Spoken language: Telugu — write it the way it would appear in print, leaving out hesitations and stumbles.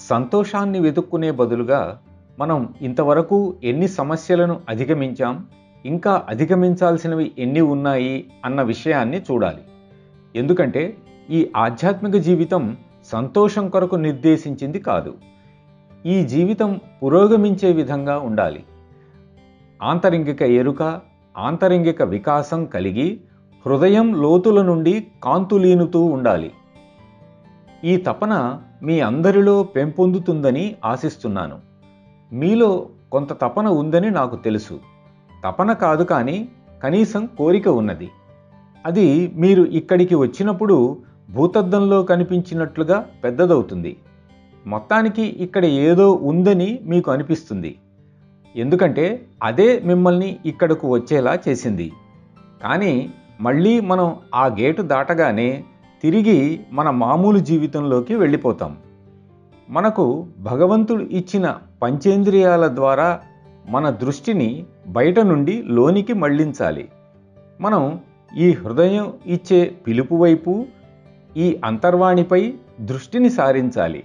సంతోషాన్ని వెతుక్కునే బదులుగా మనం ఇంతవరకు ఎన్ని సమస్యలను అధిగమించాం, ఇంకా అధిగమించాల్సినవి ఎన్ని ఉన్నాయి అన్న విషయాన్ని చూడాలి. ఎందుకంటే ఈ ఆధ్యాత్మిక జీవితం సంతోషం కొరకు నిర్దేశించింది కాదు. ఈ జీవితం పురోగమించే విధంగా ఉండాలి. ఆంతరింగిక ఎరుక, ఆంతరింగిక వికాసం కలిగి హృదయం లోతుల నుండి కాంతులీనుతూ ఉండాలి. ఈ తపన మీ అందరిలో పెంపొందుతుందని ఆశిస్తున్నాను. మీలో కొంత తపన ఉందని నాకు తెలుసు. తపన కాదు కానీ కనీసం కోరిక ఉన్నది. అది మీరు ఇక్కడికి వచ్చినప్పుడు భూతద్దంలో కనిపించినట్లుగా పెద్దదవుతుంది. మొత్తానికి ఇక్కడ ఏదో ఉందని మీకు అనిపిస్తుంది. ఎందుకంటే అదే మిమ్మల్ని ఇక్కడకు వచ్చేలా చేసింది. కానీ మళ్ళీ మనం ఆ గేటు దాటగానే తిరిగి మన మామూలు జీవితంలోకి వెళ్ళిపోతాం. మనకు భగవంతుడు ఇచ్చిన పంచేంద్రియాల ద్వారా మన దృష్టిని బయట నుండి లోనికి మళ్లించాలి. మనం ఈ హృదయం ఇచ్చే పిలుపు వైపు, ఈ అంతర్వాణిపై దృష్టిని సారించాలి.